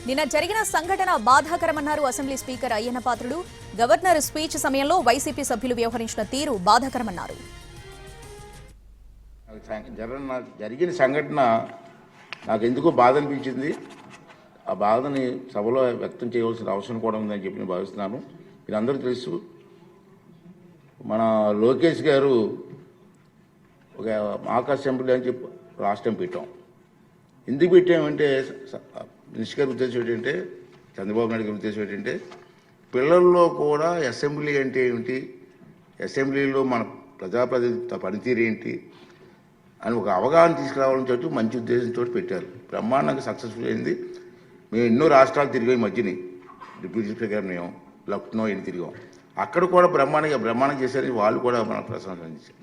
నిన్న జరిగిన సంఘటన బాధాకరమన్నారు assembly speaker Ayyanna Patrudu. Governor speech సమయంలో వైసీపీ సభ్యులు వ్యవహరించిన తీరు బాధాకరమన్నారు. జరిగిన సంఘటన నాకు ఎందుకో బాధ అనిపించింది. ఆ బాధని సభలో వ్యక్తం చేయవలసిన అవసరం కూడా ఉందని చెప్పి నేను భావిస్తున్నాను. మీరందరూ తెలుసు, మన లోకేష్ గారు ఒక మాక్ అసెంబ్లీ అని చెప్పి లాస్ట్ టైం పెట్టాం. ఎందుకు పెట్టామంటే మినిస్టర్ గారి ఉద్దేశం ఏంటంటే, చంద్రబాబు నాయుడు గారి ఉద్దేశం ఏంటంటే, పిల్లల్లో కూడా అసెంబ్లీ అంటే ఏమిటి, అసెంబ్లీలో మన ప్రజాప్రతినిధి పనితీరు ఏంటి అని ఒక అవగాహన తీసుకురావాలని చెప్పి మంచి ఉద్దేశంతో పెట్టారు. బ్రహ్మాండంగా సక్సెస్ఫుల్ అయింది. మేము ఎన్నో రాష్ట్రాలు తిరిగాం. మధ్యని డిప్యూటీ స్పీకర్ మేము లక్నో ఎన్ని తిరిగాం. అక్కడ కూడా బ్రహ్మాండం చేశారని వాళ్ళు కూడా మన ప్రశంసించారు.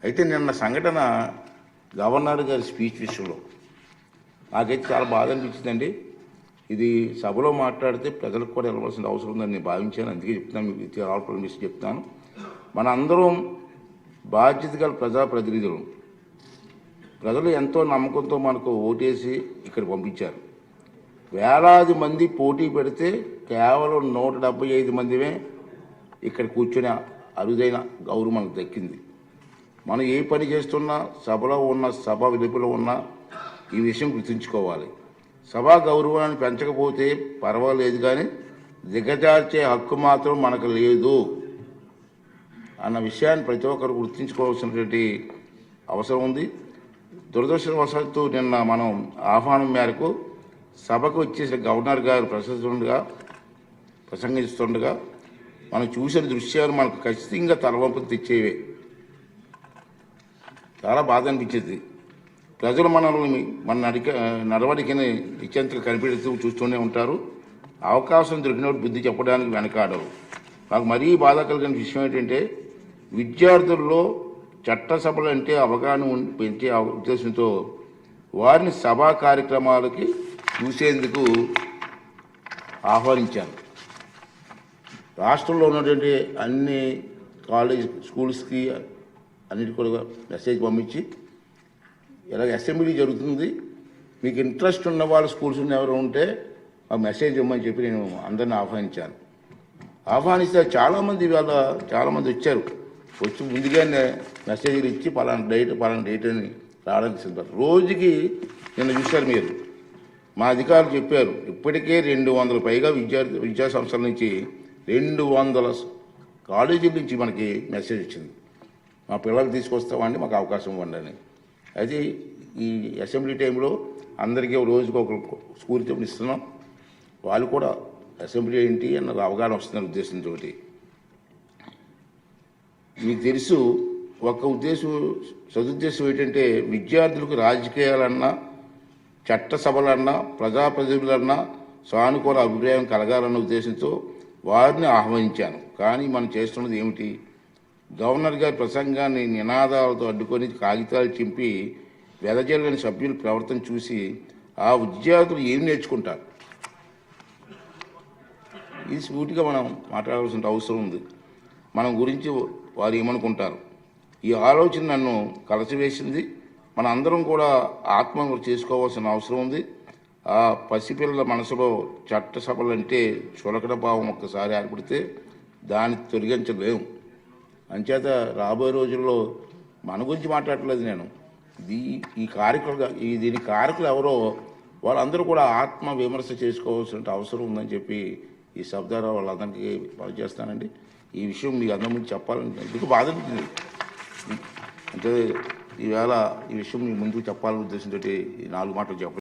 అయితే నిన్న సంఘటన గవర్నర్ గారి స్పీచ్ విషయంలో నాకైతే చాలా బాధ అనిపించిందండి. ఇది సభలో మాట్లాడితే ప్రజలకు కూడా వెళ్ళవలసిన అవసరం ఉందని నేను భావించాను. అందుకే చెప్తున్నాను, మీకు ఆల్ పర్మిషన్ చెప్తాను. మన అందరం బాధ్యత గల ప్రజాప్రతినిధులు. ప్రజలు ఎంతో నమ్మకంతో మనకు ఓటేసి ఇక్కడ పంపించారు. వేలాది మంది పోటీ పెడితే కేవలం 175 మందిమే ఇక్కడ కూర్చొని అరుదైన గౌరవం మనకు దక్కింది. మనం ఏ పని చేస్తున్నా, సభలో ఉన్న సభ వెలుపులో ఉన్న ఈ విషయం గుర్తుంచుకోవాలి. సభా గౌరవాన్ని పెంచకపోతే పర్వాలేదు, కానీ దిగజార్చే హక్కు మాత్రం మనకు లేదు అన్న విషయాన్ని ప్రతి ఒక్కరు గుర్తుంచుకోవాల్సినటువంటి అవసరం ఉంది. దురదృష్టవశాత్తు నిన్న మనం ఆహ్వానం మేరకు సభకు వచ్చేసిన గవర్నర్ గారు ప్రసంగిస్తుండగా మనం చూసిన దృశ్యాలు మనకు ఖచ్చితంగా తలవంపులు తెచ్చేవే. చాలా బాధ అనిపించేది. ప్రజలు మన నడవడికని నిశ్చంతగా కనిపెడుతూ చూస్తూనే ఉంటారు. అవకాశం దొరికినప్పుడు బుద్ధి చెప్పడానికి వెనకాడరు. నాకు మరీ బాధ కలిగిన విషయం ఏంటంటే, విద్యార్థుల్లో చట్టసభలు అంటే అవగాహన పెంచే ఉద్దేశంతో వారిని సభా కార్యక్రమాలకి చూసేందుకు ఆహ్వానించాను. రాష్ట్రంలో ఉన్నటువంటి అన్ని స్కూల్స్కి అన్నిటి కూడా మెసేజ్ పంపించి, ఇలాగ అసెంబ్లీ జరుగుతుంది, మీకు ఇంట్రెస్ట్ ఉన్న వాళ్ళ స్కూల్స్ ఎవరు ఉంటే మాకు మెసేజ్ ఇవ్వమని చెప్పి నేను అందరిని ఆహ్వానించాను. ఆహ్వానిస్తే చాలామంది వచ్చారు. వచ్చి ముందుగానే మెసేజ్లు ఇచ్చి పలానా డేట్ అని రావడానికి సిద్ధపడతారు. రోజుకి నిన్న చూశారు మీరు, మా అధికారులు చెప్పారు, ఇప్పటికే 200 పైగా విద్యా సంస్థల నుంచి 200 కాలేజీల నుంచి మనకి మెసేజ్ వచ్చింది. మా పిల్లలు తీసుకొస్తామండి, మాకు అవకాశం ఇవ్వండి అని. అది ఈ అసెంబ్లీ టైంలో అందరికీ రోజుకు ఒక స్ఫూర్తి ఇస్తున్నాం. వాళ్ళు కూడా అసెంబ్లీ ఏంటి అన్న అవగాహన వస్తున్న ఉద్దేశంతో. మీకు తెలుసు, ఒక సదుద్దేశం ఏంటంటే, విద్యార్థులకు రాజకీయాలన్నా, చట్టసభలన్నా, ప్రజాప్రతినిధులన్నా సానుకూల అభిప్రాయం కలగాలన్న ఉద్దేశంతో వారిని ఆహ్వానించాను. కానీ మనం చేస్తున్నది ఏమిటి? గవర్నర్ గారి ప్రసంగాన్ని నినాదాలతో అడ్డుకొని కాగితాలు చింపి వెదజల్లని సభ్యుల ప్రవర్తన చూసి ఆ విద్యార్థులు ఏం నేర్చుకుంటారు? ఇది స్ఫూర్తిగా మనం మాట్లాడాల్సిన అవసరం ఉంది. మనం గురించి వారు ఏమనుకుంటారు? ఈ ఆలోచన నన్ను కలచివేసింది. మన అందరం కూడా ఆత్మహత్య చేసుకోవాల్సిన అవసరం ఉంది. ఆ పసిపిల్లల మనసులో చట్టసభలంటే చులకన భావం ఒక్కసారి ఏర్పడితే దాన్ని తొలగించలేము. అంచేత రాబోయే రోజుల్లో మన గురించి మాట్లాడట్లేదు నేను. దీని కారకులు ఎవరో వాళ్ళందరూ కూడా ఆత్మ విమర్శ చేసుకోవాల్సిన అవసరం ఉందని చెప్పి ఈ సభ ద్వారా వాళ్ళందరికీ పనిచేస్తానండి. ఈ విషయం మీకు అందరి ముందు చెప్పాలని ఎందుకు బాధ అనిపించింది అంటే, ఈవేళ ఈ విషయం మీ ముందుకు చెప్పాలనే ఉద్దేశంతో ఈ 4 మాటలు చెప్పాలి.